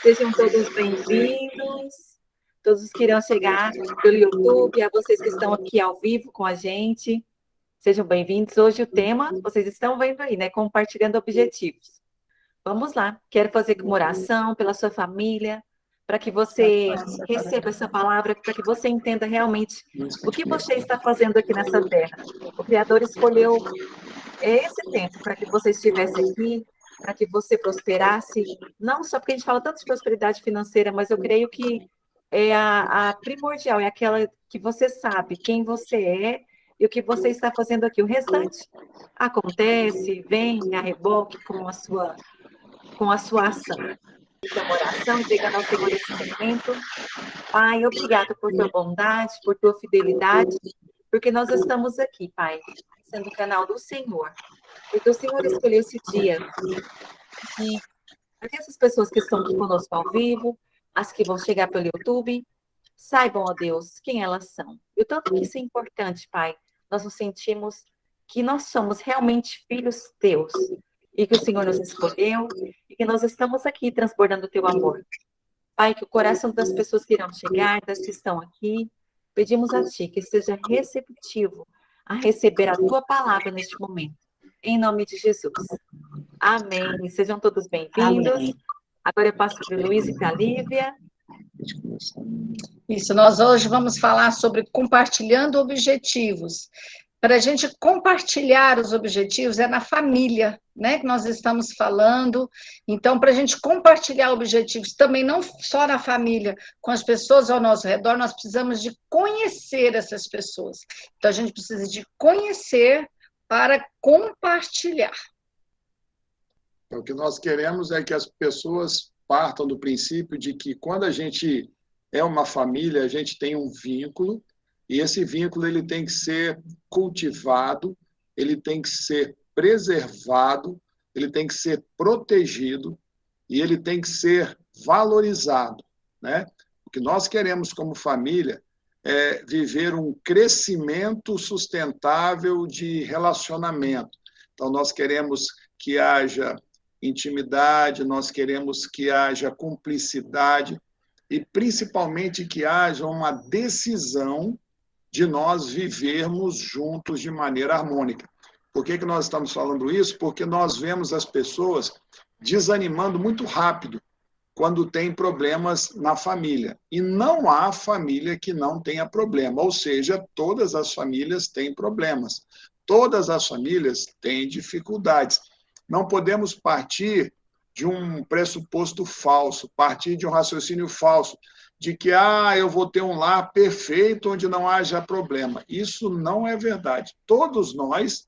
Sejam todos bem-vindos, todos que irão chegar pelo YouTube, a vocês que estão aqui ao vivo com a gente, sejam bem-vindos. Hoje o tema, vocês estão vendo aí, né? Compartilhando objetivos. Vamos lá, quero fazer uma oração pela sua família, para que você receba essa palavra, para que você entenda realmente o que você está fazendo aqui nessa terra. O Criador escolheu esse tempo para que você estivesse aqui, para que você prosperasse, não só porque a gente fala tanto de prosperidade financeira, mas eu creio que é a primordial, é aquela que você sabe quem você é e o que você está fazendo aqui. O restante acontece, vem a reboque com a sua ação. Então, oração, entregando ao Senhor esse momento. Pai, obrigado por tua bondade, por tua fidelidade, porque nós estamos aqui, Pai, sendo o canal do Senhor. Porque o Senhor escolheu esse dia para que essas pessoas que estão aqui conosco ao vivo, as que vão chegar pelo YouTube, saibam, ó Deus, quem elas são. E o tanto que isso é importante, Pai, nós nos sentimos que nós somos realmente filhos teus e que o Senhor nos escolheu e que nós estamos aqui transbordando o teu amor. Pai, que o coração das pessoas que irão chegar, das que estão aqui, pedimos a Ti que seja receptivo a receber a Tua palavra neste momento. Em nome de Jesus. Amém. Sejam todos bem-vindos. Agora eu passo para o Luiz e para a Lívia. Isso, nós hoje vamos falar sobre compartilhando objetivos. Para a gente compartilhar os objetivos é na família, né, que nós estamos falando. Então, para a gente compartilhar objetivos também não só na família, com as pessoas ao nosso redor, nós precisamos de conhecer essas pessoas. Então, a gente precisa de conhecer para compartilhar. O que nós queremos é que as pessoas partam do princípio de que quando a gente é uma família, a gente tem um vínculo, e esse vínculo ele tem que ser cultivado, ele tem que ser preservado, ele tem que ser protegido e ele tem que ser valorizado, né? O que nós queremos como família é viver um crescimento sustentável de relacionamento. Então, nós queremos que haja intimidade, nós queremos que haja cumplicidade e, principalmente, que haja uma decisão de nós vivermos juntos de maneira harmônica. Por que nós estamos falando isso? Porque nós vemos as pessoas desanimando muito rápido quando tem problemas na família. E não há família que não tenha problema, ou seja, todas as famílias têm problemas. Todas as famílias têm dificuldades. Não podemos partir de um pressuposto falso, partir de um raciocínio falso, de que eu vou ter um lar perfeito onde não haja problema. Isso não é verdade. Todos nós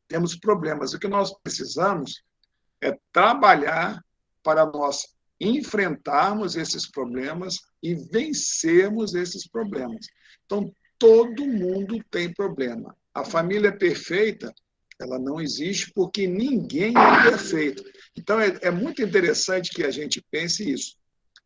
temos problemas. O que nós precisamos é trabalhar para nós enfrentarmos esses problemas e vencermos esses problemas. Então, todo mundo tem problema. A família perfeita, ela não existe porque ninguém é perfeito. Então, é muito interessante que a gente pense isso.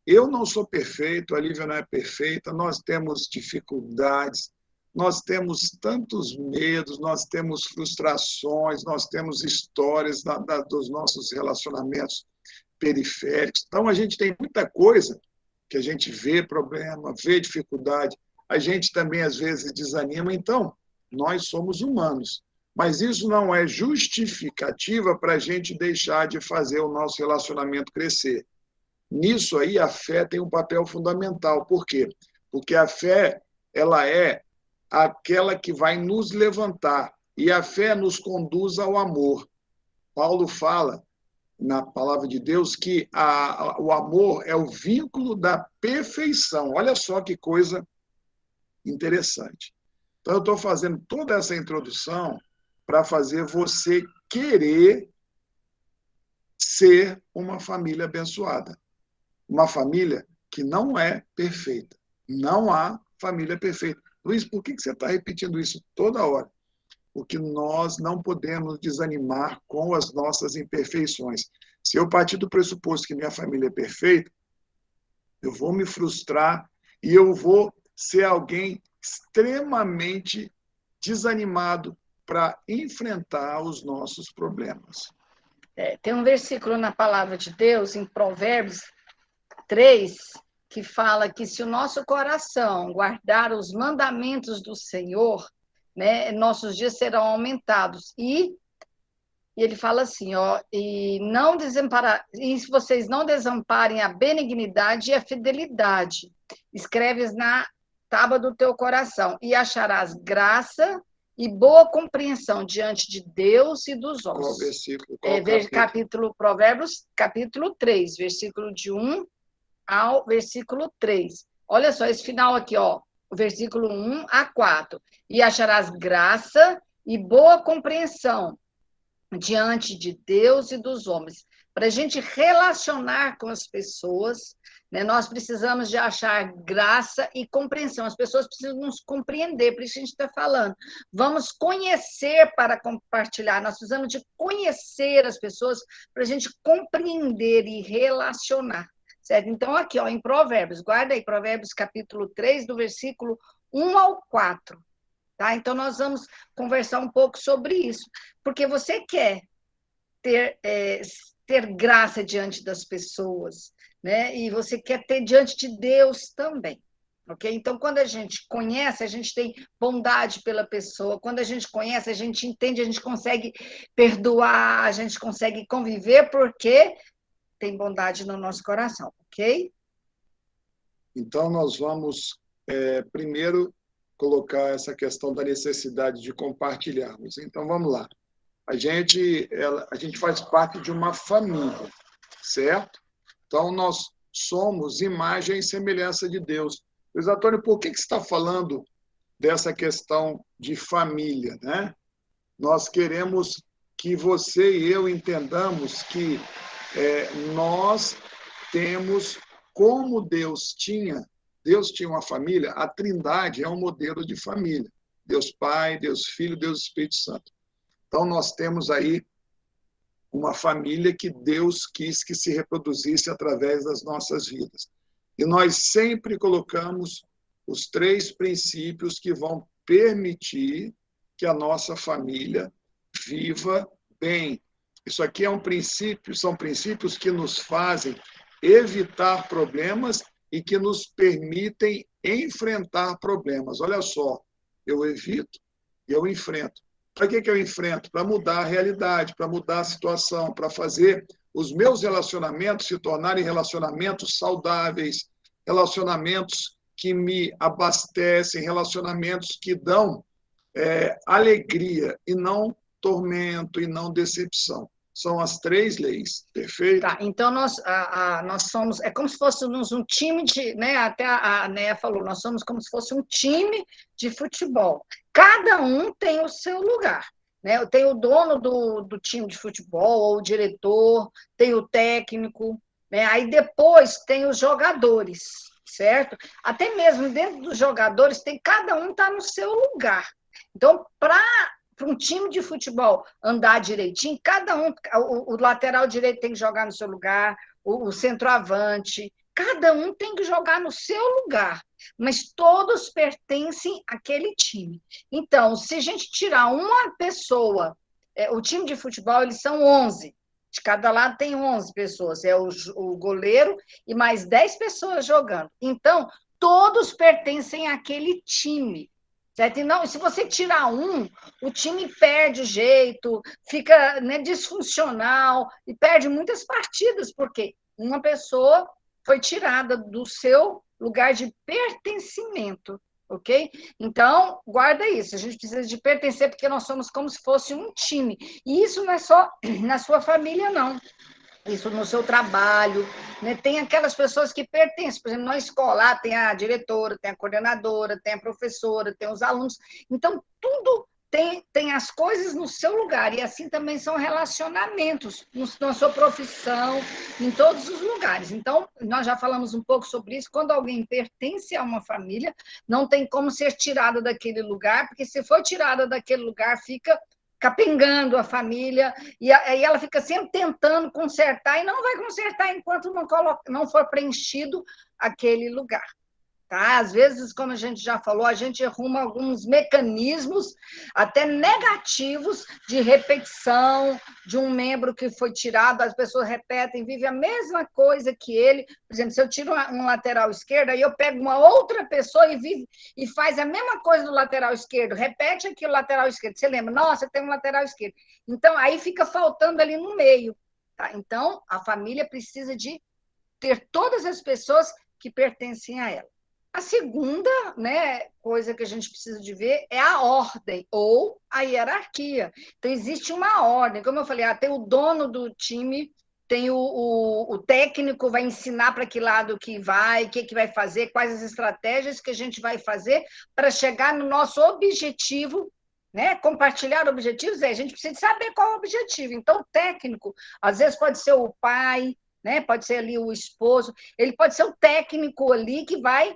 Eu não sou perfeito, a Lívia não é perfeita, nós temos dificuldades, nós temos tantos medos, nós temos frustrações, nós temos histórias dos nossos relacionamentos periféricos. Então, a gente tem muita coisa que a gente vê problema, vê dificuldade, a gente também, às vezes, desanima. Então, nós somos humanos. Mas isso não é justificativa para a gente deixar de fazer o nosso relacionamento crescer. Nisso aí, a fé tem um papel fundamental. Por quê? Porque a fé, ela é aquela que vai nos levantar. E a fé nos conduz ao amor. Paulo fala, na palavra de Deus, que o amor é o vínculo da perfeição. Olha só que coisa interessante. Então, eu estou fazendo toda essa introdução para fazer você querer ser uma família abençoada. Uma família que não é perfeita. Não há família perfeita. Luiz, por que você está repetindo isso toda hora? Porque nós não podemos desanimar com as nossas imperfeições. Se eu partir do pressuposto que minha família é perfeita, eu vou me frustrar e eu vou ser alguém extremamente desanimado para enfrentar os nossos problemas. Tem um versículo na palavra de Deus, em Provérbios, 3, que fala que se o nosso coração guardar os mandamentos do Senhor, né, nossos dias serão aumentados. E ele fala assim, ó, e se vocês não desamparem a benignidade e a fidelidade, escreves na tábua do teu coração, e acharás graça e boa compreensão diante de Deus e dos homens. Qual versículo? Qual Provérbios, capítulo 3, versículo de 1 ao versículo 3. Olha só esse final aqui, ó, o versículo 1 a 4. E acharás graça e boa compreensão diante de Deus e dos homens. Para a gente relacionar com as pessoas, né, nós precisamos de achar graça e compreensão. As pessoas precisam nos compreender, por isso a gente está falando. Vamos conhecer para compartilhar, nós precisamos de conhecer as pessoas para a gente compreender e relacionar. Certo? Então, aqui, ó, em Provérbios, guarda aí, Provérbios capítulo 3, do versículo 1 ao 4. Tá? Então, nós vamos conversar um pouco sobre isso. Porque você quer ter graça diante das pessoas, né? E você quer ter diante de Deus também. Okay? Então, quando a gente conhece, a gente tem bondade pela pessoa. Quando a gente conhece, a gente entende, a gente consegue perdoar, a gente consegue conviver, porque tem bondade no nosso coração, ok? Então, nós vamos primeiro colocar essa questão da necessidade de compartilharmos. Então, vamos lá. A gente faz parte de uma família, certo? Então, nós somos imagem e semelhança de Deus. Luiz Antônio, por que você está falando dessa questão de família, né? Nós queremos que você e eu entendamos que nós temos, como Deus tinha uma família, a Trindade é um modelo de família. Deus Pai, Deus Filho, Deus Espírito Santo. Então, nós temos aí uma família que Deus quis que se reproduzisse através das nossas vidas. E nós sempre colocamos os 3 princípios que vão permitir que a nossa família viva bem. Isso aqui são princípios que nos fazem evitar problemas e que nos permitem enfrentar problemas. Olha só, eu evito e eu enfrento. Para que eu enfrento? Para mudar a realidade, para mudar a situação, para fazer os meus relacionamentos se tornarem relacionamentos saudáveis, relacionamentos que me abastecem, relacionamentos que dão alegria e não tormento e não decepção. São as 3 leis, perfeito? Tá, então nós somos, como se fôssemos um time de, né, até a Néia falou, nós somos como se fosse um time de futebol. Cada um tem o seu lugar, né? Tem o dono do time de futebol, ou o diretor, tem o técnico, né? Aí depois tem os jogadores, certo? Até mesmo dentro dos jogadores, cada um está no seu lugar. Então, para um time de futebol andar direitinho, cada um, o lateral direito tem que jogar no seu lugar, o centroavante, cada um tem que jogar no seu lugar, mas todos pertencem àquele time. Então, se a gente tirar uma pessoa, o time de futebol, eles são 11, de cada lado tem 11 pessoas, o goleiro e mais 10 pessoas jogando. Então, todos pertencem àquele time. Certo? E não, se você tirar um, o time perde o jeito, fica, né, disfuncional e perde muitas partidas, porque uma pessoa foi tirada do seu lugar de pertencimento, ok? Então, guarda isso, a gente precisa de pertencer, porque nós somos como se fosse um time. E isso não é só na sua família, não. Isso no seu trabalho, né? Tem aquelas pessoas que pertencem, por exemplo, na escola, tem a diretora, tem a coordenadora, tem a professora, tem os alunos. Então, tudo tem as coisas no seu lugar, e assim também são relacionamentos na sua profissão, em todos os lugares. Então, nós já falamos um pouco sobre isso, quando alguém pertence a uma família, não tem como ser tirada daquele lugar, porque se for tirada daquele lugar, fica capengando a família, e aí ela fica sempre tentando consertar, e não vai consertar enquanto não for preenchido aquele lugar. Tá? Às vezes, como a gente já falou, a gente arruma alguns mecanismos até negativos de repetição de um membro que foi tirado, as pessoas repetem, vivem a mesma coisa que ele. Por exemplo, se eu tiro um lateral esquerdo, aí eu pego uma outra pessoa e faz a mesma coisa do lateral esquerdo, repete aqui o lateral esquerdo. Você lembra? Nossa, tem um lateral esquerdo. Então, aí fica faltando ali no meio. Tá? Então, a família precisa de ter todas as pessoas que pertencem a ela. A segunda, né, coisa que a gente precisa de ver é a ordem ou a hierarquia. Então, existe uma ordem. Como eu falei, tem o dono do time, tem o técnico, vai ensinar para que lado que vai, o que vai fazer, quais as estratégias que a gente vai fazer para chegar no nosso objetivo, né? Compartilhar objetivos, a gente precisa saber qual é o objetivo. Então, o técnico, às vezes, pode ser o pai, né? Pode ser ali o esposo, ele pode ser o técnico ali que vai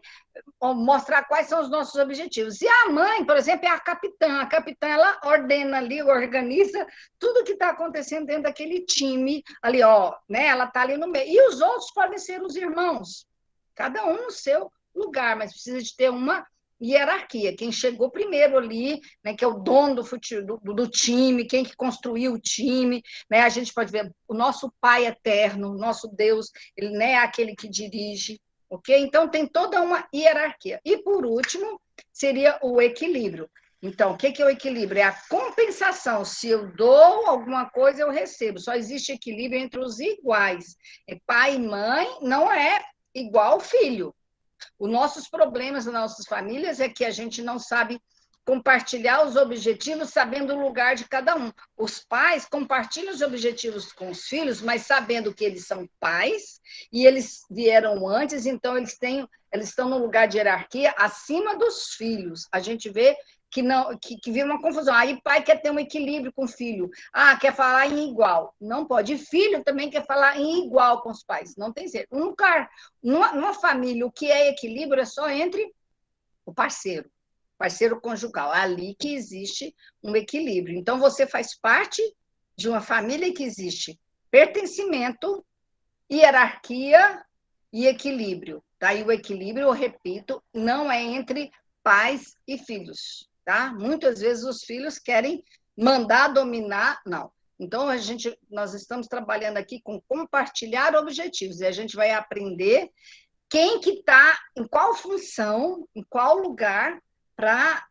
mostrar quais são os nossos objetivos. E a mãe, por exemplo, é a capitã ela ordena ali, organiza tudo que está acontecendo dentro daquele time ali, ó, né? Ela está ali no meio. E os outros podem ser os irmãos, cada um no seu lugar, mas precisa de ter uma hierarquia. Quem chegou primeiro ali, né, que é o dono do time, quem que construiu o time, né? A gente pode ver o nosso Pai eterno, o nosso Deus, ele, né, é aquele que dirige, ok? Então tem toda uma hierarquia. E por último, seria o equilíbrio. Então, o que é o equilíbrio? É a compensação. Se eu dou alguma coisa, eu recebo. Só existe equilíbrio entre os iguais. Pai e mãe não é igual filho. Os nossos problemas nas nossas famílias é que a gente não sabe compartilhar os objetivos sabendo o lugar de cada um. Os pais compartilham os objetivos com os filhos, mas sabendo que eles são pais e eles vieram antes, então eles estão no lugar de hierarquia acima dos filhos. A gente vê que vira uma confusão. Aí pai quer ter um equilíbrio com o filho. Quer falar em igual. Não pode. E filho também quer falar em igual com os pais. Não tem jeito. Numa família, o que é equilíbrio é só entre o parceiro conjugal. É ali que existe um equilíbrio. Então, você faz parte de uma família que existe pertencimento, hierarquia e equilíbrio. Tá? E o equilíbrio, eu repito, não é entre pais e filhos. Tá? Muitas vezes os filhos querem mandar, dominar, não. Então, nós estamos trabalhando aqui com compartilhar objetivos, e a gente vai aprender quem que está, em qual função, em qual lugar, para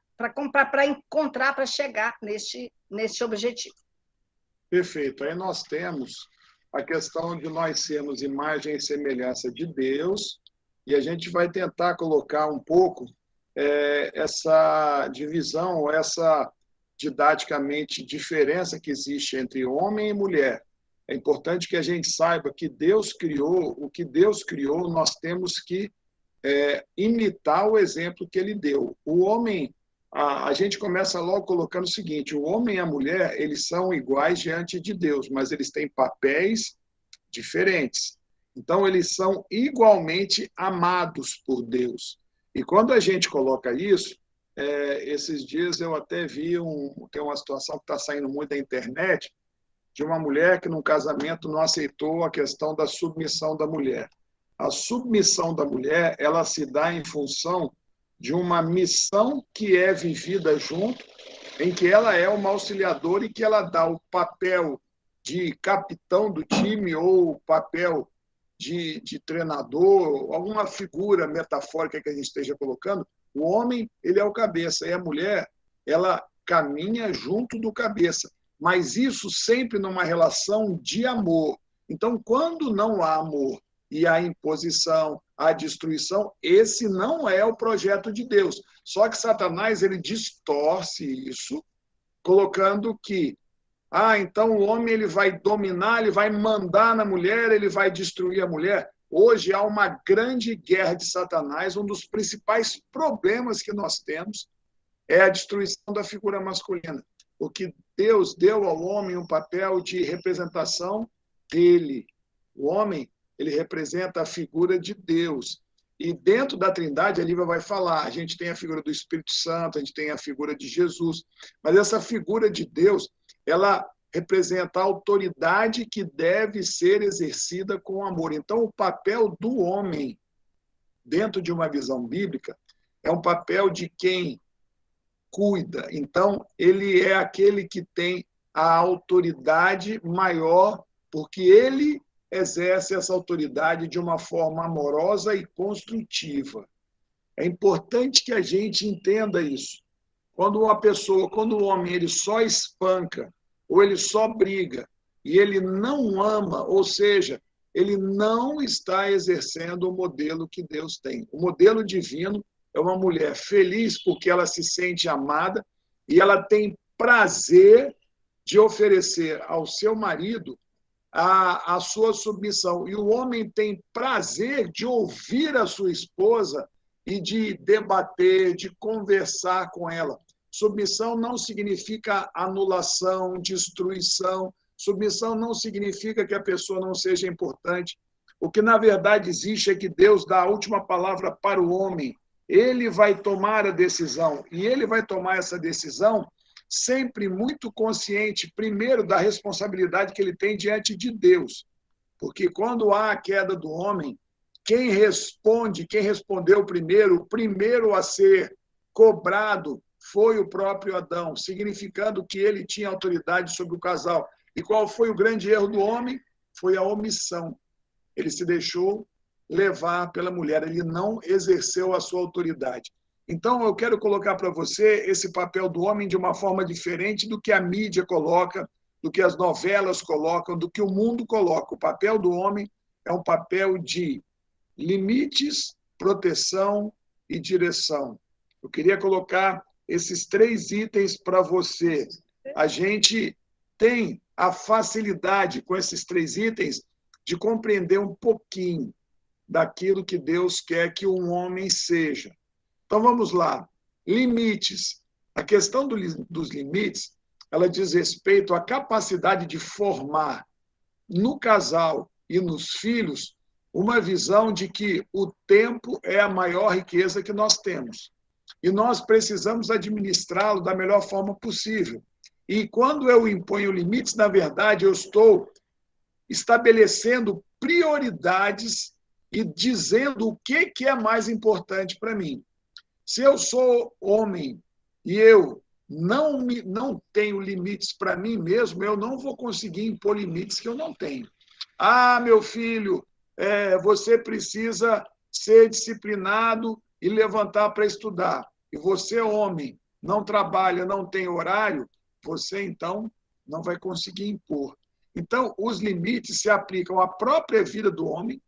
encontrar, para chegar nesse objetivo. Perfeito. Aí nós temos a questão de nós sermos imagem e semelhança de Deus, e a gente vai tentar colocar um pouco essa divisão, essa didaticamente diferença que existe entre homem e mulher. É importante que a gente saiba que Deus criou, o que Deus criou, nós temos que imitar o exemplo que ele deu. O homem, a gente começa logo colocando o seguinte, o homem e a mulher, eles são iguais diante de Deus, mas eles têm papéis diferentes. Então, eles são igualmente amados por Deus. E quando a gente coloca isso, esses dias eu até vi, tem uma situação que está saindo muito da internet, de uma mulher que, num casamento, não aceitou a questão da submissão da mulher. A submissão da mulher, ela se dá em função de uma missão que é vivida junto, em que ela é uma auxiliadora e que ela dá o papel de capitão do time ou o papel de treinador, alguma figura metafórica que a gente esteja colocando. O homem, ele é o cabeça, e a mulher, ela caminha junto do cabeça. Mas isso sempre numa relação de amor. Então, quando não há amor e há imposição, há destruição, esse não é o projeto de Deus. Só que Satanás, ele distorce isso, colocando que então o homem ele vai dominar, ele vai mandar na mulher, ele vai destruir a mulher. Hoje há uma grande guerra de Satanás, um dos principais problemas que nós temos é a destruição da figura masculina. Porque Deus deu ao homem um papel de representação dele. O homem, ele representa a figura de Deus. E dentro da Trindade, a Lívia vai falar, a gente tem a figura do Espírito Santo, a gente tem a figura de Jesus, mas essa figura de Deus, ela representa a autoridade que deve ser exercida com amor. Então, o papel do homem dentro de uma visão bíblica, é um papel de quem cuida. Então, ele é aquele que tem a autoridade maior, porque ele exerce essa autoridade de uma forma amorosa e construtiva. É importante que a gente entenda isso. Quando o homem ele só espanca, ou ele só briga, e ele não ama, ou seja, ele não está exercendo o modelo que Deus tem. O modelo divino é uma mulher feliz porque ela se sente amada e ela tem prazer de oferecer ao seu marido a sua submissão. E o homem tem prazer de ouvir a sua esposa e de debater, de conversar com ela. Submissão não significa anulação, destruição. Submissão não significa que a pessoa não seja importante. O que, na verdade, existe é que Deus dá a última palavra para o homem. Ele vai tomar a decisão. E ele vai tomar essa decisão sempre muito consciente, primeiro, da responsabilidade que ele tem diante de Deus. Porque quando há a queda do homem, quem respondeu o primeiro a ser cobrado foi o próprio Adão, significando que ele tinha autoridade sobre o casal. E qual foi o grande erro do homem? Foi a omissão. Ele se deixou levar pela mulher, ele não exerceu a sua autoridade. Então, eu quero colocar para você esse papel do homem de uma forma diferente do que a mídia coloca, do que as novelas colocam, do que o mundo coloca. O papel do homem é um papel de limites, proteção e direção. Eu queria colocar esses 3 itens para você. A gente tem a facilidade, com esses 3 itens, de compreender um pouquinho daquilo que Deus quer que um homem seja. Então, vamos lá. Limites. A questão dos limites, ela diz respeito à capacidade de formar no casal e nos filhos uma visão de que o tempo é a maior riqueza que nós temos. E nós precisamos administrá-lo da melhor forma possível. E quando eu imponho limites, na verdade, eu estou estabelecendo prioridades e dizendo o que é mais importante para mim. Se eu sou homem e eu não tenho limites para mim mesmo, eu não vou conseguir impor limites que eu não tenho. Ah, meu filho, você precisa ser disciplinado e levantar para estudar. E você, homem, não trabalha, não tem horário, você, então, não vai conseguir impor. Então, os limites se aplicam à própria vida do homem.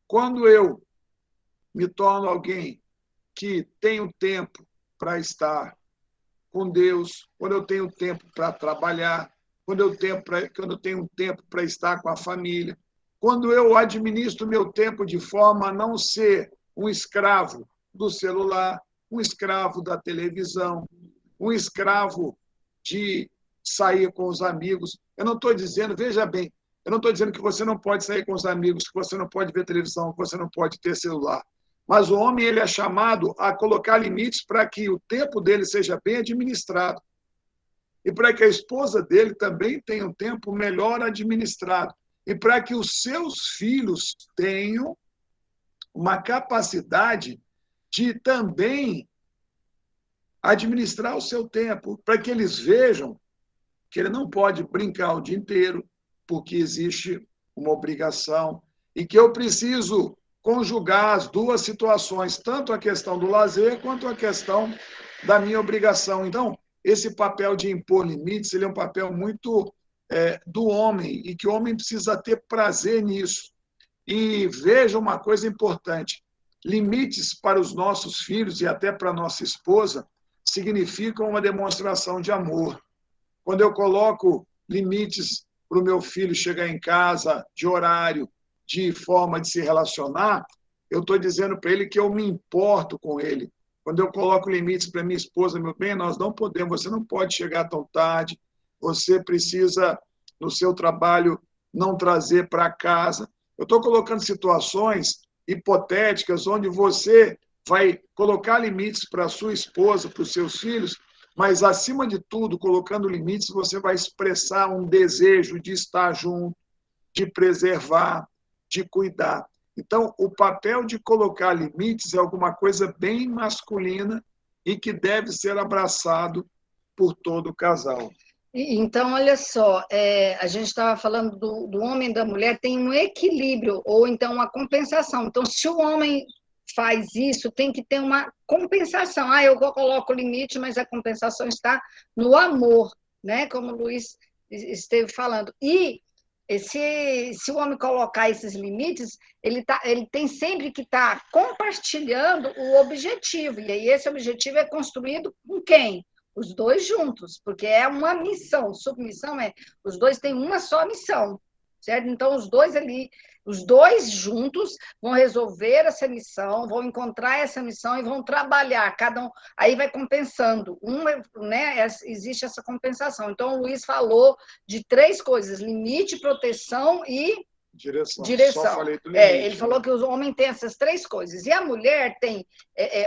Quando eu me torno alguém que tenho tempo para estar com Deus, quando eu tenho tempo para trabalhar, quando eu tenho tempo para estar com a família, quando eu administro meu tempo de forma a não ser um escravo do celular, um escravo da televisão, um escravo de sair com os amigos. Eu não estou dizendo, veja bem, eu não estou dizendo que você não pode sair com os amigos, que você não pode ver televisão, que você não pode ter celular. Mas o homem ele é chamado a colocar limites para que o tempo dele seja bem administrado. E para que a esposa dele também tenha um tempo melhor administrado. E para que os seus filhos tenham uma capacidade de também administrar o seu tempo, para que eles vejam que ele não pode brincar o dia inteiro, porque existe uma obrigação, e que eu preciso conjugar as 2 situações, tanto a questão do lazer quanto a questão da minha obrigação. Então, esse papel de impor limites, ele é um papel muito do homem, e que o homem precisa ter prazer nisso. E veja uma coisa importante, limites para os nossos filhos e até para a nossa esposa significam uma demonstração de amor. Quando eu coloco limites para o meu filho chegar em casa, de horário, de forma de se relacionar, eu estou dizendo para ele que eu me importo com ele. Quando eu coloco limites para minha esposa, meu bem, nós não podemos, você não pode chegar tão tarde, você precisa, no seu trabalho, não trazer para casa. Eu estou colocando situações hipotéticas onde você vai colocar limites para a sua esposa, para os seus filhos, mas, acima de tudo, colocando limites, você vai expressar um desejo de estar junto, de preservar, de cuidar. Então, o papel de colocar limites é alguma coisa bem masculina e que deve ser abraçado por todo o casal. Então, olha só, a gente estava falando do homem e da mulher, tem um equilíbrio, ou então uma compensação. Então, se o homem faz isso, tem que ter uma compensação. Ah, eu coloco o limite, mas a compensação está no amor, né? Como o Luiz esteve falando. E se o homem colocar esses limites, ele tem sempre que estar compartilhando o objetivo. E aí esse objetivo é construído com quem? Os dois juntos, porque é uma missão. Submissão os dois têm uma só missão, certo? Então, os dois juntos vão resolver essa missão, vão encontrar essa missão e vão trabalhar, cada um, aí vai compensando, né, existe essa compensação. Então, o Luiz falou de 3 coisas, limite, proteção e direção. Só falei do limite, limite, ele falou que o homem tem essas 3 coisas, e a mulher tem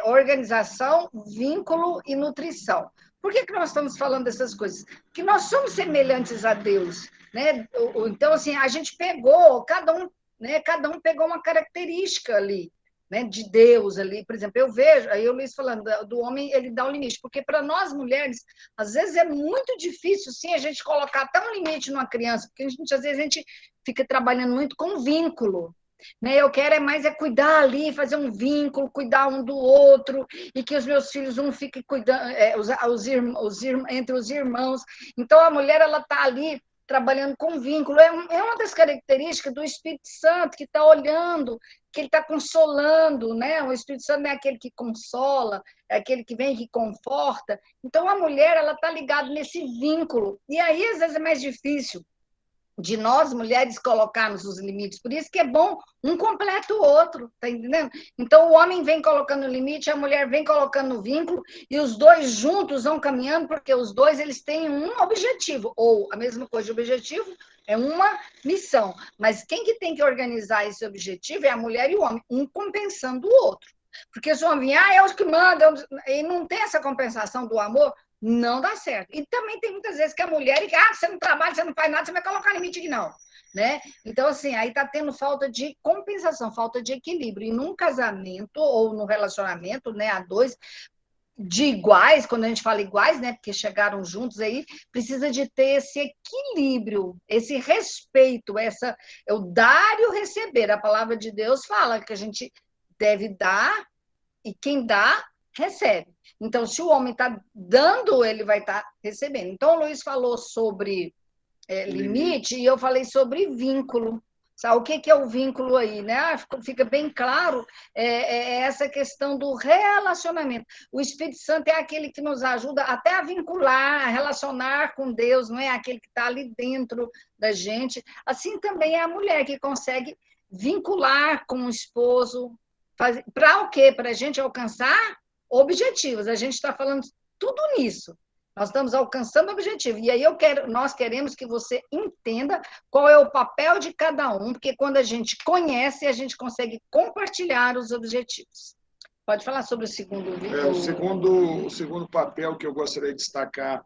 organização, vínculo e nutrição. Por que nós estamos falando dessas coisas? Porque nós somos semelhantes a Deus, né? Então, assim, a gente pegou, cada um pegou uma característica ali, né, de Deus ali. Por exemplo, eu vejo, aí o Luiz falando do homem, ele dá o limite, porque para nós mulheres, às vezes é muito difícil, sim, a gente colocar até um limite numa criança, porque às vezes a gente fica trabalhando muito com vínculo, né? Eu quero mais cuidar ali, fazer um vínculo, cuidar um do outro, e que os meus filhos um fiquem cuidando, entre os irmãos. Então, a mulher, ela está ali trabalhando com vínculo. É uma das características do Espírito Santo, que está olhando, que ele está consolando, né? O Espírito Santo é aquele que consola, é aquele que vem, que conforta. Então, a mulher, ela está ligada nesse vínculo. E aí, às vezes, é mais difícil de nós, mulheres, colocarmos os limites. Por isso que é bom um completa o outro, tá entendendo? Então, o homem vem colocando o limite, a mulher vem colocando o vínculo, e os dois juntos vão caminhando, porque os dois, eles têm um objetivo, ou a mesma coisa de objetivo, é uma missão. Mas quem que tem que organizar esse objetivo é a mulher e o homem, um compensando o outro. Porque se o homem, é o que manda, e não tem essa compensação do amor, não dá certo. E também tem muitas vezes que a mulher, você não trabalha, você não faz nada, você vai colocar limite que não, né? Então, assim, aí tá tendo falta de compensação, falta de equilíbrio. E num casamento ou no relacionamento, né, a dois, de iguais, quando a gente fala iguais, né, porque chegaram juntos aí, precisa de ter esse equilíbrio, esse respeito, o dar e o receber. A palavra de Deus fala que a gente deve dar, e quem dá, recebe. Então, se o homem está dando, ele vai estar recebendo. Então, o Luiz falou sobre limite e eu falei sobre vínculo. Sabe o que é o vínculo aí, né? Fica bem claro essa questão do relacionamento. O Espírito Santo é aquele que nos ajuda até a vincular, a relacionar com Deus, não é aquele que está ali dentro da gente. Assim também é a mulher que consegue vincular com o esposo. Para o quê? Para a gente alcançar objetivos. A gente está falando tudo nisso. Nós estamos alcançando o objetivo. E aí nós queremos que você entenda qual é o papel de cada um, porque quando a gente conhece, a gente consegue compartilhar os objetivos. Pode falar sobre o segundo vídeo? O segundo papel que eu gostaria de destacar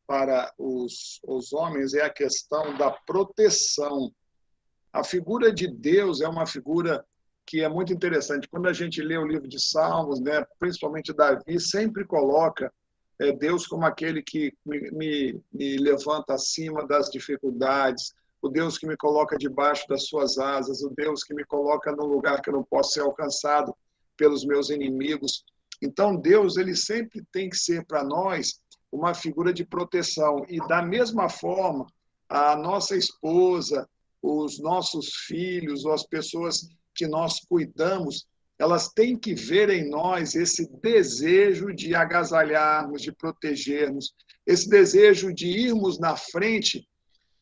para os homens é a questão da proteção. A figura de Deus é uma figura que é muito interessante. Quando a gente lê o livro de Salmos, né, principalmente Davi, sempre coloca Deus como aquele que me levanta acima das dificuldades, o Deus que me coloca debaixo das suas asas, o Deus que me coloca num lugar que eu não posso ser alcançado pelos meus inimigos. Então, Deus, ele sempre tem que ser para nós uma figura de proteção. E, da mesma forma, a nossa esposa, os nossos filhos, ou as pessoas que nós cuidamos, elas têm que ver em nós esse desejo de agasalharmos, de protegermos, esse desejo de irmos na frente,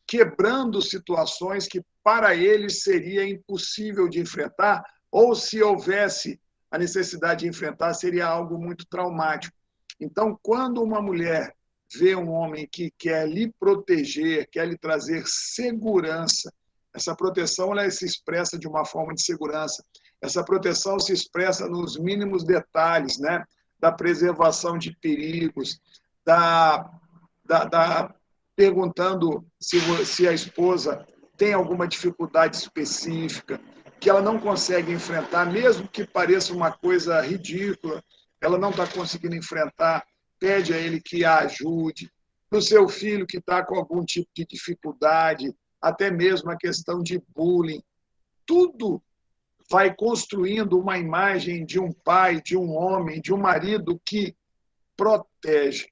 quebrando situações que para eles seria impossível de enfrentar, ou se houvesse a necessidade de enfrentar, seria algo muito traumático. Então, quando uma mulher vê um homem que quer lhe proteger, quer lhe trazer segurança, essa proteção ela se expressa de uma forma de segurança. Essa proteção se expressa nos mínimos detalhes, né? Da preservação de perigos, perguntando se a esposa tem alguma dificuldade específica, que ela não consegue enfrentar, mesmo que pareça uma coisa ridícula, ela não está conseguindo enfrentar, pede a ele que a ajude. Para o seu filho que está com algum tipo de dificuldade, até mesmo a questão de bullying, tudo vai construindo uma imagem de um pai, de um homem, de um marido que protege.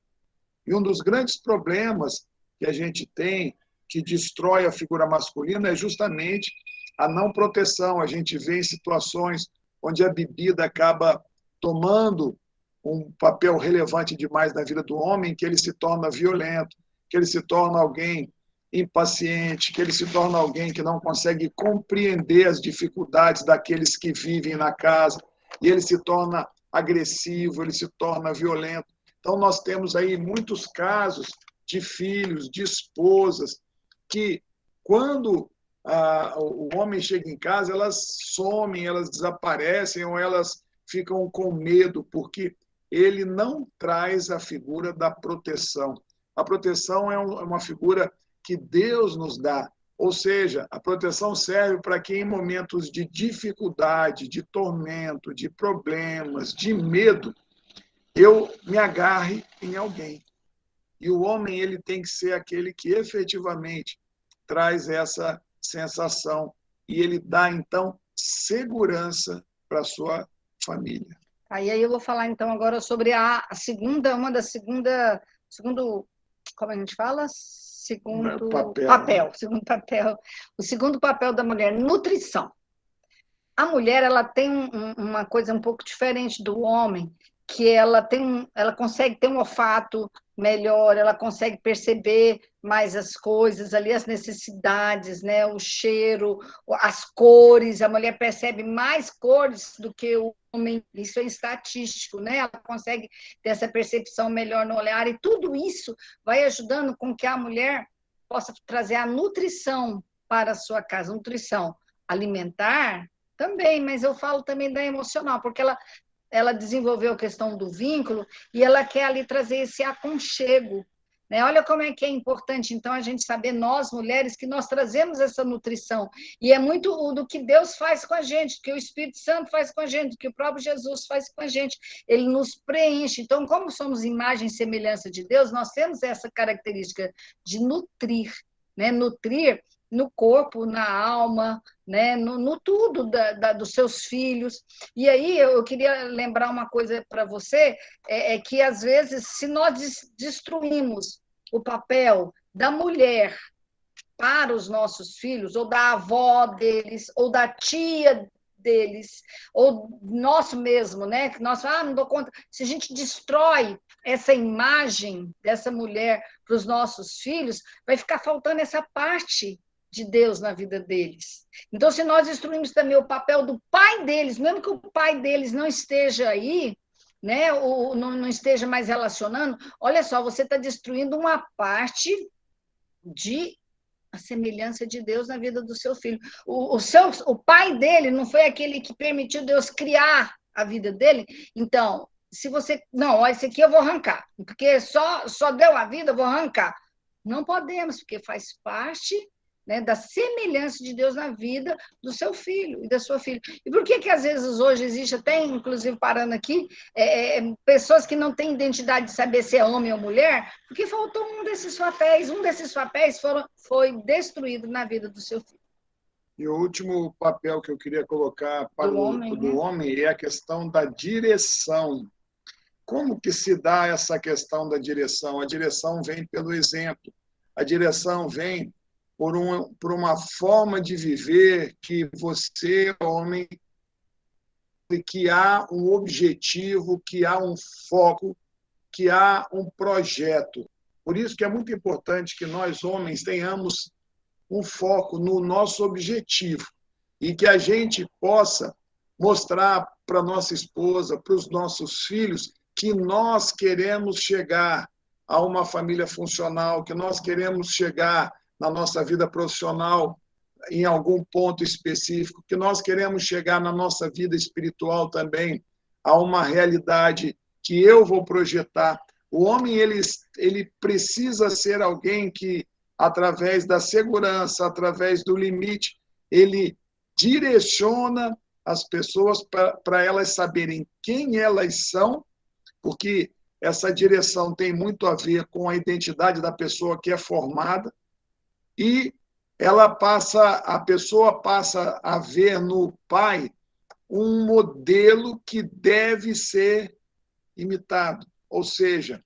E um dos grandes problemas que a gente tem, que destrói a figura masculina, é justamente a não proteção. A gente vê em situações onde a bebida acaba tomando um papel relevante demais na vida do homem, que ele se torna violento, que ele se torna alguém impaciente, que ele se torna alguém que não consegue compreender as dificuldades daqueles que vivem na casa, e ele se torna agressivo, ele se torna violento. Então, nós temos aí muitos casos de filhos, de esposas, que, quando o homem chega em casa, elas somem, elas desaparecem, ou elas ficam com medo, porque ele não traz a figura da proteção. A proteção é uma figura que Deus nos dá, ou seja, a proteção serve para que em momentos de dificuldade, de tormento, de problemas, de medo, eu me agarre em alguém. E o homem, ele tem que ser aquele que efetivamente traz essa sensação e ele dá, então, segurança para a sua família. Aí eu vou falar, então, agora sobre segundo, como a gente fala? Segundo papel. O segundo papel da mulher, nutrição. A mulher, ela tem uma coisa um pouco diferente do homem, que ela consegue ter um olfato melhor, ela consegue perceber mais as coisas ali, as necessidades, né? O cheiro, as cores. A mulher percebe mais cores do que o homem. Isso é estatístico, né? Ela consegue ter essa percepção melhor no olhar, e tudo isso vai ajudando com que a mulher possa trazer a nutrição para a sua casa. Nutrição alimentar também, mas eu falo também da emocional, porque ela desenvolveu a questão do vínculo e ela quer ali trazer esse aconchego, né? Olha como é que é importante, então, a gente saber, nós, mulheres, que nós trazemos essa nutrição. E é muito do que Deus faz com a gente, do que o Espírito Santo faz com a gente, do que o próprio Jesus faz com a gente. Ele nos preenche. Então, como somos imagem e semelhança de Deus, nós temos essa característica de nutrir, né? Nutrir no corpo, na alma, né? no tudo dos seus filhos. E aí eu queria lembrar uma coisa para você, é que às vezes, se nós destruímos o papel da mulher para os nossos filhos, ou da avó deles, ou da tia deles, ou nosso mesmo, né? Que nós não dou conta. Se a gente destrói essa imagem dessa mulher para os nossos filhos, vai ficar faltando essa parte de Deus na vida deles. Então, se nós destruímos também o papel do pai deles, mesmo que o pai deles não esteja aí, né, ou não esteja mais relacionando, olha só, você está destruindo uma parte de a semelhança de Deus na vida do seu filho. O pai dele não foi aquele que permitiu Deus criar a vida dele? Então, se você... Não, olha, esse aqui eu vou arrancar, porque só deu a vida, eu vou arrancar. Não podemos, porque faz parte, né, da semelhança de Deus na vida do seu filho e da sua filha. E por que às vezes hoje existe, até inclusive parando aqui, pessoas que não têm identidade de saber se é homem ou mulher, porque faltou um desses papéis foi destruído na vida do seu filho. E o último papel que eu queria colocar para do homem é a questão da direção. Como que se dá essa questão da direção? A direção vem pelo exemplo. A direção vem por uma forma de viver que você, homem, que há um objetivo, que há um foco, que há um projeto. Por isso que é muito importante que nós, homens, tenhamos um foco no nosso objetivo e que a gente possa mostrar para nossa esposa, para os nossos filhos, que nós queremos chegar a uma família funcional, que nós queremos chegar na nossa vida profissional em algum ponto específico, que nós queremos chegar na nossa vida espiritual também a uma realidade que eu vou projetar. O homem, ele precisa ser alguém que, através da segurança, através do limite, ele direciona as pessoas para elas saberem quem elas são, porque essa direção tem muito a ver com a identidade da pessoa que é formada, e a pessoa passa a ver no pai um modelo que deve ser imitado. Ou seja,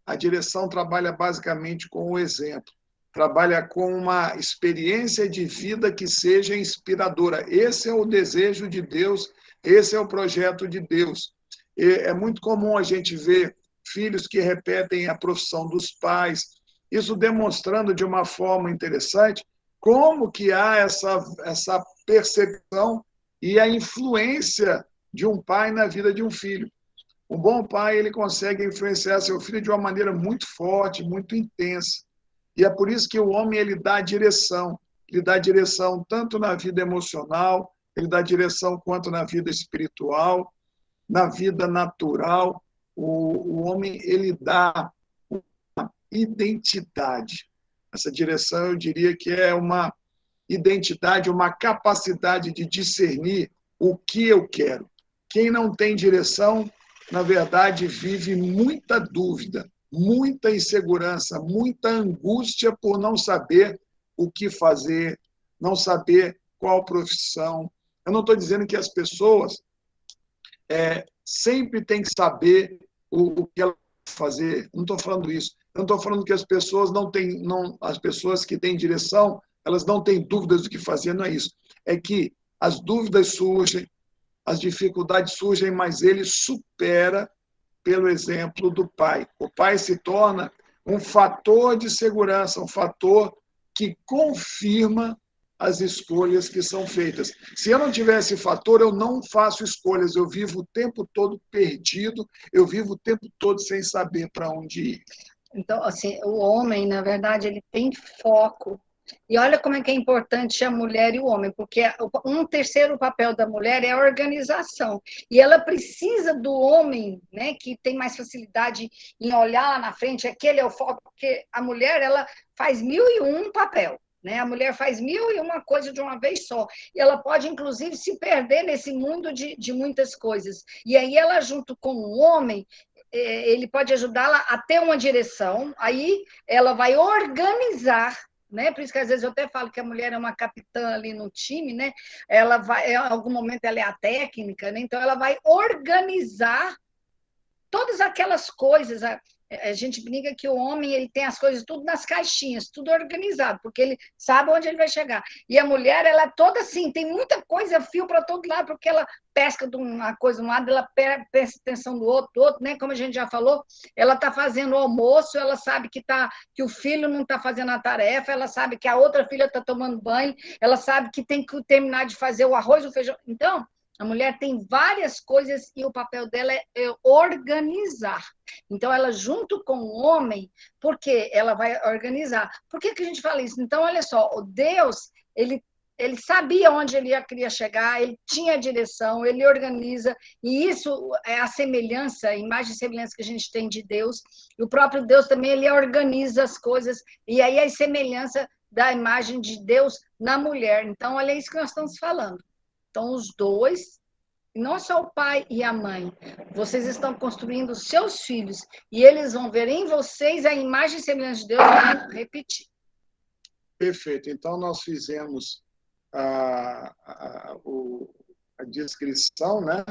a direção trabalha basicamente com o exemplo, trabalha com uma experiência de vida que seja inspiradora. Esse é o desejo de Deus, esse é o projeto de Deus. É muito comum a gente ver filhos que repetem a profissão dos pais, isso demonstrando de uma forma interessante como que há essa percepção e a influência de um pai na vida de um filho. Um bom pai, ele consegue influenciar seu filho de uma maneira muito forte, muito intensa. E é por isso que o homem ele dá direção. Ele dá direção tanto na vida emocional, ele dá direção quanto na vida espiritual, na vida natural. O homem ele dá uma identidade. Essa direção, eu diria que é uma identidade, uma capacidade de discernir o que eu quero. Quem não tem direção, na verdade, vive muita dúvida, muita insegurança, muita angústia por não saber o que fazer, não saber qual profissão. Eu não estou dizendo que as pessoas sempre têm que saber o que elas vão fazer, não estou falando isso. Eu não estou falando que as pessoas as pessoas que têm direção, elas não têm dúvidas do que fazer, não é isso. É que as dúvidas surgem, as dificuldades surgem, mas ele supera pelo exemplo do pai. O pai se torna um fator de segurança, um fator que confirma as escolhas que são feitas. Se eu não tivesse fator, eu não faço escolhas, eu vivo o tempo todo perdido, eu vivo o tempo todo sem saber para onde ir. Então, assim, o homem, na verdade, ele tem foco. E olha como é que é importante a mulher e o homem, porque um terceiro papel da mulher é a organização. E ela precisa do homem, né, que tem mais facilidade em olhar lá na frente, aquele é o foco, porque a mulher, ela faz 1001 papel. Né? A mulher faz 1001 coisa de uma vez só. E ela pode, inclusive, se perder nesse mundo de muitas coisas. E aí ela, junto com o homem, ele pode ajudá-la a ter uma direção, aí ela vai organizar, né? Por isso que às vezes eu até falo que a mulher é uma capitã ali no time, né? Ela vai, em algum momento ela é a técnica, né? Então ela vai organizar todas aquelas coisas. A gente brinca que o homem ele tem as coisas tudo nas caixinhas, tudo organizado, porque ele sabe onde ele vai chegar. E a mulher, ela é toda assim, tem muita coisa, fio para todo lado, porque ela pesca de uma coisa de um lado, ela presta atenção do outro, né? Como a gente já falou, ela está fazendo o almoço, ela sabe que o filho não está fazendo a tarefa, ela sabe que a outra filha está tomando banho, ela sabe que tem que terminar de fazer o arroz, o feijão. Então, a mulher tem várias coisas e o papel dela é organizar. Então, ela junto com o homem, porque ela vai organizar. Por que a gente fala isso? Então, olha só, o Deus, ele sabia onde ele queria chegar, ele tinha a direção, ele organiza, e isso é a semelhança, a imagem e semelhança que a gente tem de Deus. E o próprio Deus também, ele organiza as coisas, e aí a semelhança da imagem de Deus na mulher. Então, olha isso que nós estamos falando. Então, os dois, não só o pai e a mãe, vocês estão construindo seus filhos e eles vão ver em vocês a imagem e semelhança de Deus e vão repetir. Perfeito. Então, nós fizemos a descrição, né?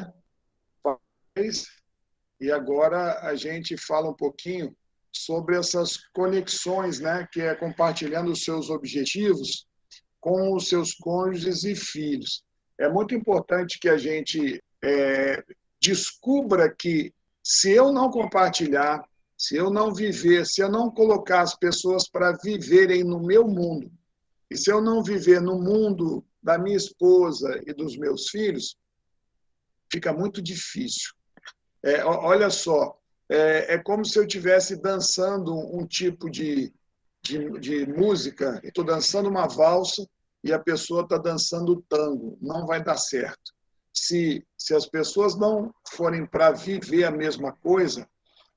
E agora a gente fala um pouquinho sobre essas conexões, né? Que é compartilhando os seus objetivos com os seus cônjuges e filhos. É muito importante que a gente descubra que se eu não compartilhar, se eu não viver, se eu não colocar as pessoas para viverem no meu mundo, e se eu não viver no mundo da minha esposa e dos meus filhos, fica muito difícil. Olha só, é como se eu estivesse dançando um tipo de música, estou dançando uma valsa, e a pessoa está dançando tango, não vai dar certo. Se as pessoas não forem para viver a mesma coisa,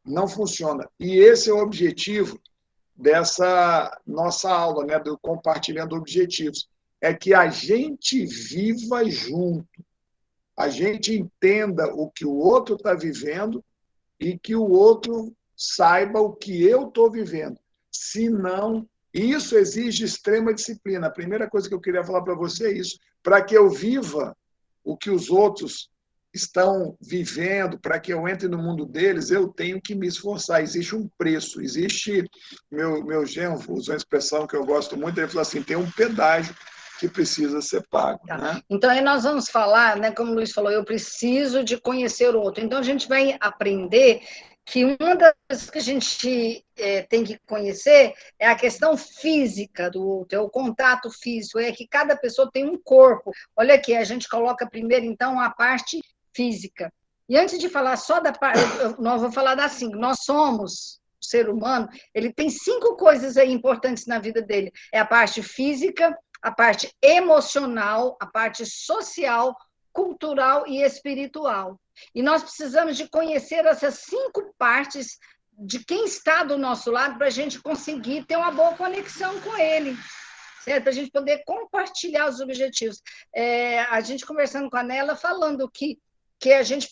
não funciona. E esse é o objetivo dessa nossa aula, né, do Compartilhando Objetivos. é que a gente viva junto, a gente entenda o que o outro está vivendo e que o outro saiba o que eu estou vivendo. Se não, isso exige extrema disciplina. A primeira coisa que eu queria falar para você é isso. Para que eu viva o que os outros estão vivendo, para que eu entre no mundo deles, eu tenho que me esforçar. Existe um preço, existe... Meu genro usou uma expressão que eu gosto muito, ele falou assim, tem um pedágio que precisa ser pago. Tá. Né? Então, aí nós vamos falar, né, como o Luiz falou, eu preciso de conhecer o outro. Então, a gente vai aprender que uma das coisas que a gente tem que conhecer é a questão física do outro, é o contato físico, é que cada pessoa tem um corpo. Olha aqui, a gente coloca primeiro, então, a parte física. E antes de falar só da parte, nós vamos falar da 5. Nós somos, o ser humano, ele tem 5 coisas aí importantes na vida dele. É a parte física, a parte emocional, a parte social, cultural e espiritual. E nós precisamos de conhecer essas 5 partes de quem está do nosso lado para a gente conseguir ter uma boa conexão com ele, certo? Para a gente poder compartilhar os objetivos. A gente conversando com a Nela, falando que a gente,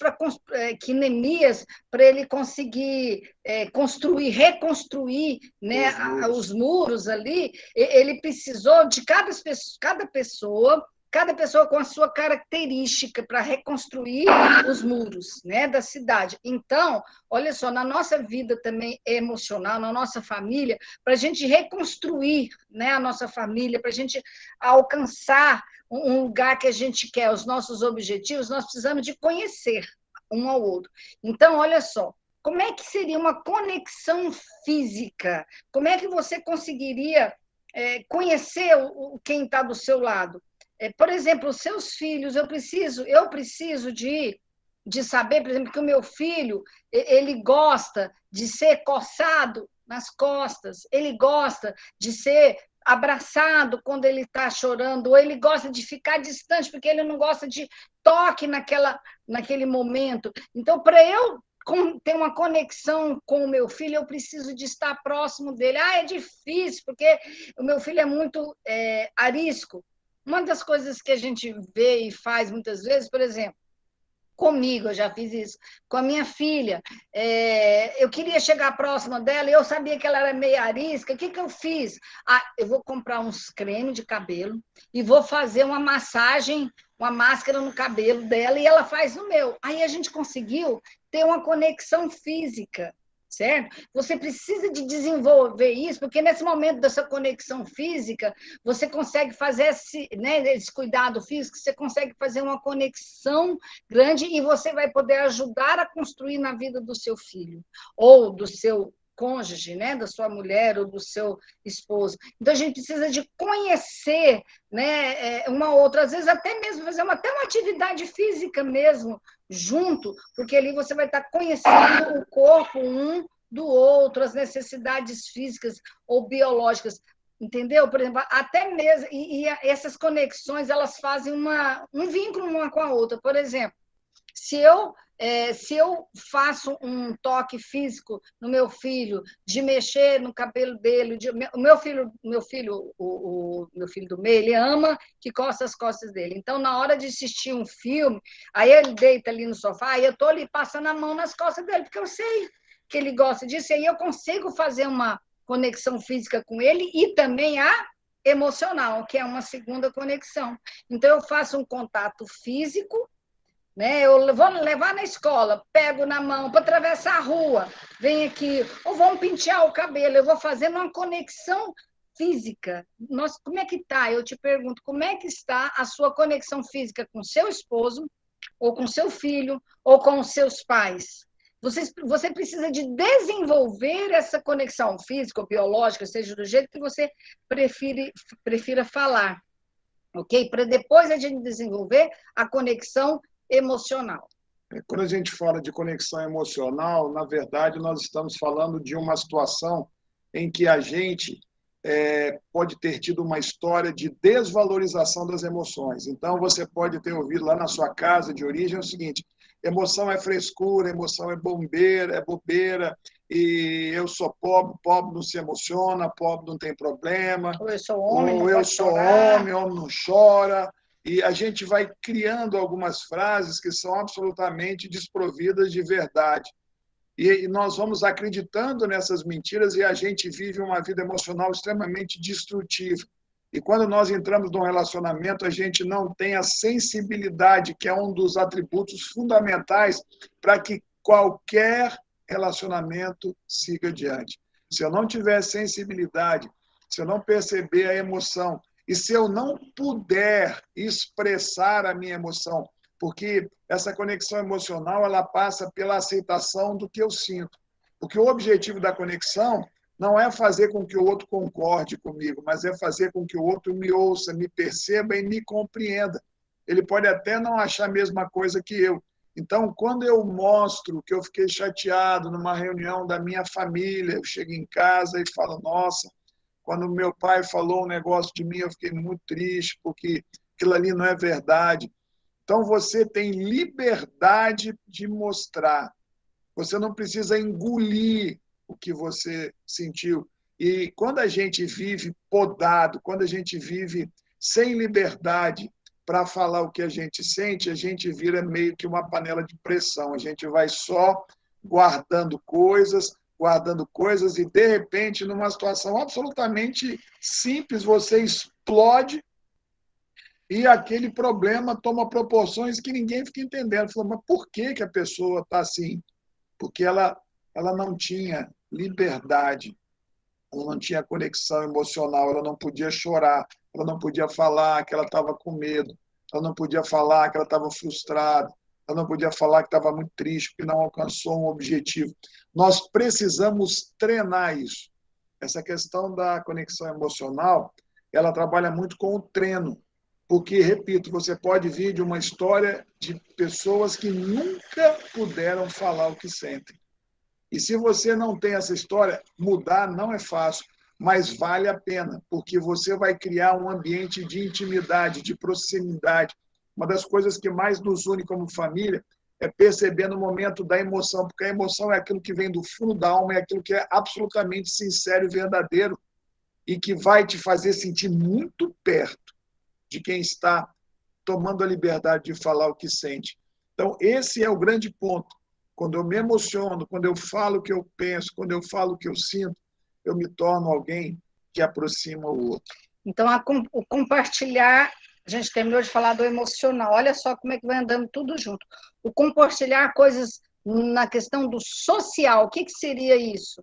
que Neemias, para ele conseguir construir, reconstruir, né, os muros ali, ele precisou de cada pessoa com a sua característica para reconstruir os muros, né, da cidade. Então, olha só, na nossa vida também emocional, na nossa família, para a gente reconstruir, né, a nossa família, para a gente alcançar um lugar que a gente quer, os nossos objetivos, nós precisamos de conhecer um ao outro. Então, olha só, como é que seria uma conexão física? Como é que você conseguiria conhecer quem está do seu lado? Por exemplo, os seus filhos, eu preciso de saber, por exemplo, que o meu filho, ele gosta de ser coçado nas costas, ele gosta de ser abraçado quando ele está chorando, ou ele gosta de ficar distante, porque ele não gosta de toque naquele momento. Então, para eu ter uma conexão com o meu filho, eu preciso de estar próximo dele. É difícil, porque o meu filho é muito arisco. Uma das coisas que a gente vê e faz muitas vezes, por exemplo, comigo, eu já fiz isso, com a minha filha, eu queria chegar próxima dela e eu sabia que ela era meio arisca, o que eu fiz? Eu vou comprar uns creme de cabelo e vou fazer uma massagem, uma máscara no cabelo dela e ela faz no meu. Aí a gente conseguiu ter uma conexão física, certo? Você precisa de desenvolver isso, porque nesse momento dessa conexão física, você consegue fazer esse cuidado físico, você consegue fazer uma conexão grande e você vai poder ajudar a construir na vida do seu filho, ou do seu cônjuge, né, da sua mulher ou do seu esposo. Então, a gente precisa de conhecer, né, uma outra, às vezes até mesmo fazer até uma atividade física mesmo, junto, porque ali você vai estar conhecendo o corpo um do outro, as necessidades físicas ou biológicas, entendeu? Por exemplo, até mesmo, e essas conexões, elas fazem um vínculo uma com a outra. Por exemplo, se eu faço um toque físico no meu filho, de mexer no cabelo dele, o meu filho do meio, ele ama que coça as costas dele. Então, na hora de assistir um filme, aí ele deita ali no sofá, e eu estou ali passando a mão nas costas dele, porque eu sei que ele gosta disso, e aí eu consigo fazer uma conexão física com ele e também a emocional, que é uma segunda conexão. Então, eu faço um contato físico, né? Eu vou levar na escola, pego na mão para atravessar a rua, vem aqui, ou vamos pentear o cabelo, eu vou fazendo uma conexão física. Como é que está? Eu te pergunto, como é que está a sua conexão física com seu esposo, ou com seu filho, ou com os seus pais? Você precisa de desenvolver essa conexão física ou biológica, seja do jeito que você prefira falar, ok? Para depois a gente desenvolver a conexão emocional. Quando a gente fala de conexão emocional, na verdade, nós estamos falando de uma situação em que a gente pode ter tido uma história de desvalorização das emoções. Então, você pode ter ouvido lá na sua casa de origem o seguinte: emoção é frescura, emoção é bombeira, é bobeira, e eu sou pobre, pobre não se emociona, pobre não tem problema, Ou eu sou homem, ou não eu pode sou chorar. homem não chora, e a gente vai criando algumas frases que são absolutamente desprovidas de verdade. E nós vamos acreditando nessas mentiras e a gente vive uma vida emocional extremamente destrutiva. E quando nós entramos num relacionamento, a gente não tem a sensibilidade, que é um dos atributos fundamentais para que qualquer relacionamento siga adiante. Se eu não tiver sensibilidade, se eu não perceber a emoção, e se eu não puder expressar a minha emoção, porque essa conexão emocional ela passa pela aceitação do que eu sinto. Porque o objetivo da conexão não é fazer com que o outro concorde comigo, mas é fazer com que o outro me ouça, me perceba e me compreenda. Ele pode até não achar a mesma coisa que eu. Então, quando eu mostro que eu fiquei chateado numa reunião da minha família, eu chego em casa e falo, nossa, quando meu pai falou um negócio de mim, eu fiquei muito triste, porque aquilo ali não é verdade. Então, você tem liberdade de mostrar. Você não precisa engolir o que você sentiu. E quando a gente vive podado, quando a gente vive sem liberdade para falar o que a gente sente, a gente vira meio que uma panela de pressão. A gente vai só guardando coisas, e, de repente, numa situação absolutamente simples, você explode e aquele problema toma proporções que ninguém fica entendendo. Fala, mas por que a pessoa está assim? Porque ela não tinha liberdade, ela não tinha conexão emocional, ela não podia chorar, ela não podia falar que ela estava com medo, ela não podia falar que ela estava frustrada, ela não podia falar que estava muito triste porque não alcançou um objetivo. Nós precisamos treinar isso. Essa questão da conexão emocional, ela trabalha muito com o treino. Porque, repito, você pode vir de uma história de pessoas que nunca puderam falar o que sentem. E se você não tem essa história, mudar não é fácil, mas vale a pena, porque você vai criar um ambiente de intimidade, de proximidade. Uma das coisas que mais nos une como família é perceber no momento da emoção, porque a emoção é aquilo que vem do fundo da alma, é aquilo que é absolutamente sincero e verdadeiro e que vai te fazer sentir muito perto de quem está tomando a liberdade de falar o que sente. Então, esse é o grande ponto. Quando eu me emociono, quando eu falo o que eu penso, quando eu falo o que eu sinto, eu me torno alguém que aproxima o outro. Então, o compartilhar, a gente terminou de falar do emocional, olha só como é que vai andando tudo junto. O compartilhar coisas na questão do social, o que seria isso?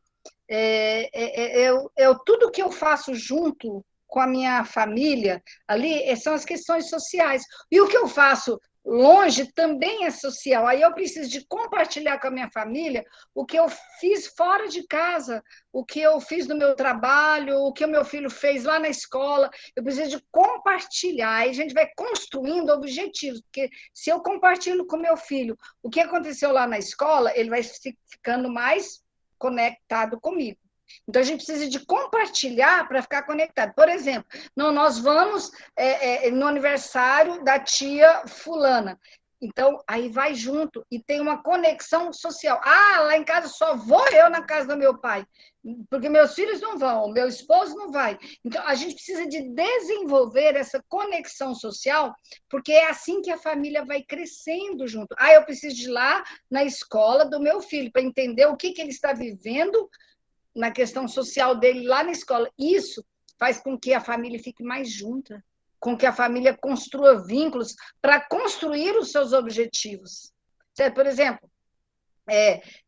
Tudo que eu faço junto com a minha família, ali são as questões sociais. E o que eu faço longe também é social. Aí eu preciso de compartilhar com a minha família o que eu fiz fora de casa, o que eu fiz no meu trabalho, o que o meu filho fez lá na escola. Eu preciso de compartilhar. Aí a gente vai construindo objetivos, porque se eu compartilho com meu filho o que aconteceu lá na escola, ele vai ficando mais conectado comigo. Então, a gente precisa de compartilhar para ficar conectado. Por exemplo, nós vamos no aniversário da tia fulana. Então, aí vai junto e tem uma conexão social. Ah, lá em casa só vou eu na casa do meu pai, porque meus filhos não vão, meu esposo não vai. Então, a gente precisa de desenvolver essa conexão social, porque é assim que a família vai crescendo junto. Ah, eu preciso de ir lá na escola do meu filho para entender o que ele está vivendo na questão social dele lá na escola. Isso faz com que a família fique mais junta, com que a família construa vínculos para construir os seus objetivos. Por exemplo,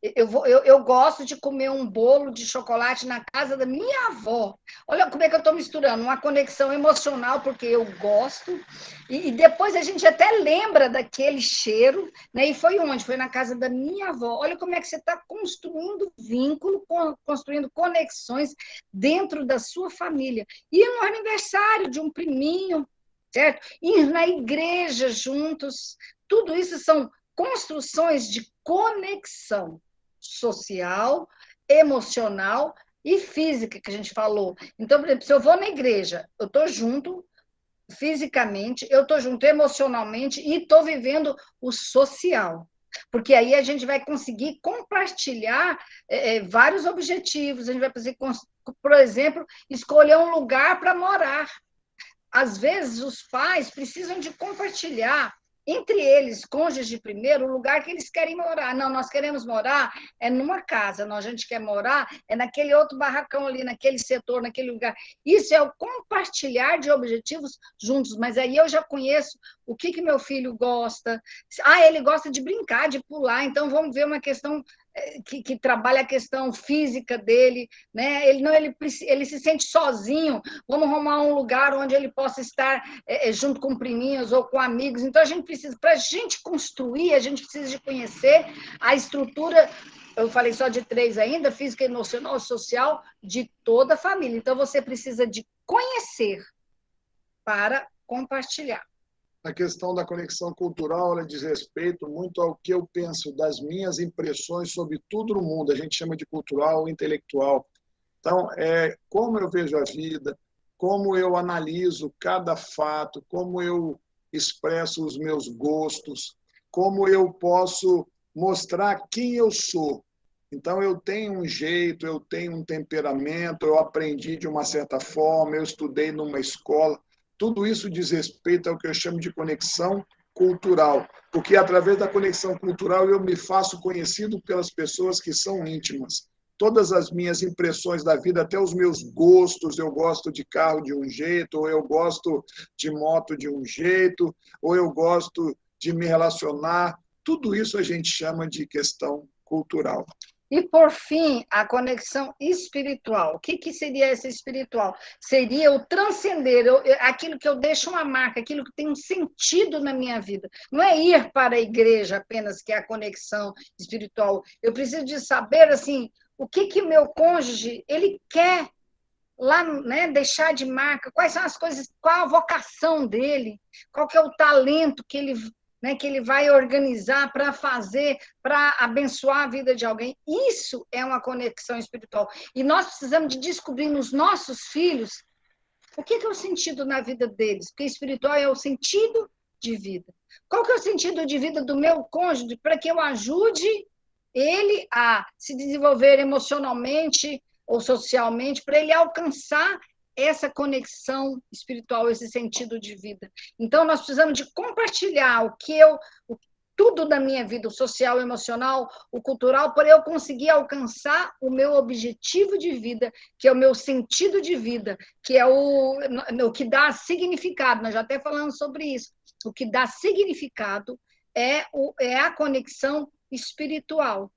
eu gosto de comer um bolo de chocolate na casa da minha avó. Olha como é que eu estou misturando uma conexão emocional, porque eu gosto, e depois a gente até lembra daquele cheiro, né? E foi onde? Foi na casa da minha avó. Olha como é que você está construindo vínculo, construindo conexões dentro da sua família. E no aniversário de um priminho, certo? Ir na igreja juntos, tudo isso são construções de conexão social, emocional e física, que a gente falou. Então, por exemplo, se eu vou na igreja, eu estou junto fisicamente, eu estou junto emocionalmente e estou vivendo o social. Porque aí a gente vai conseguir compartilhar vários objetivos, a gente vai conseguir, por exemplo, escolher um lugar para morar. Às vezes, os pais precisam de compartilhar entre eles, cônjuges de primeiro, o lugar que eles querem morar. Não, nós queremos morar numa casa, a gente quer morar naquele outro barracão ali, naquele setor, naquele lugar. Isso é o compartilhar de objetivos juntos, mas aí eu já conheço o que meu filho gosta. Ele gosta de brincar, de pular, então vamos ver uma questão que trabalha a questão física dele, né? Ele se sente sozinho, vamos arrumar um lugar onde ele possa estar junto com priminhos ou com amigos. Então, para a gente construir, a gente precisa de conhecer a estrutura, eu falei só de 3 ainda, física, emocional e social, de toda a família. Então, você precisa de conhecer para compartilhar. A questão da conexão cultural, ela diz respeito muito ao que eu penso, das minhas impressões sobre tudo no mundo. A gente chama de cultural, intelectual. Então, como eu vejo a vida, como eu analiso cada fato, como eu expresso os meus gostos, como eu posso mostrar quem eu sou. Então, eu tenho um jeito, eu tenho um temperamento, eu aprendi de uma certa forma, eu estudei numa escola. Tudo isso diz respeito ao que eu chamo de conexão cultural, porque através da conexão cultural eu me faço conhecido pelas pessoas que são íntimas. Todas as minhas impressões da vida, até os meus gostos, eu gosto de carro de um jeito, ou eu gosto de moto de um jeito, ou eu gosto de me relacionar. Tudo isso a gente chama de questão cultural. E, por fim, a conexão espiritual. O que seria essa espiritual? Seria o transcender, aquilo que eu deixo uma marca, aquilo que tem um sentido na minha vida. Não é ir para a igreja apenas, que é a conexão espiritual. Eu preciso de saber, assim, o que meu cônjuge, ele quer lá, né, deixar de marca, quais são as coisas, qual a vocação dele, qual que é o talento que ele vai organizar para fazer, para abençoar a vida de alguém. Isso é uma conexão espiritual. E nós precisamos de descobrir nos nossos filhos o que é o sentido na vida deles, porque espiritual é o sentido de vida. Qual que é o sentido de vida do meu cônjuge para que eu ajude ele a se desenvolver emocionalmente ou socialmente, para ele alcançar essa conexão espiritual, esse sentido de vida. Então, nós precisamos de compartilhar tudo da minha vida, o social, o emocional, o cultural, para eu conseguir alcançar o meu objetivo de vida, que é o meu sentido de vida, que é o que dá significado. Nós já até falamos sobre isso. O que dá significado é a conexão espiritual.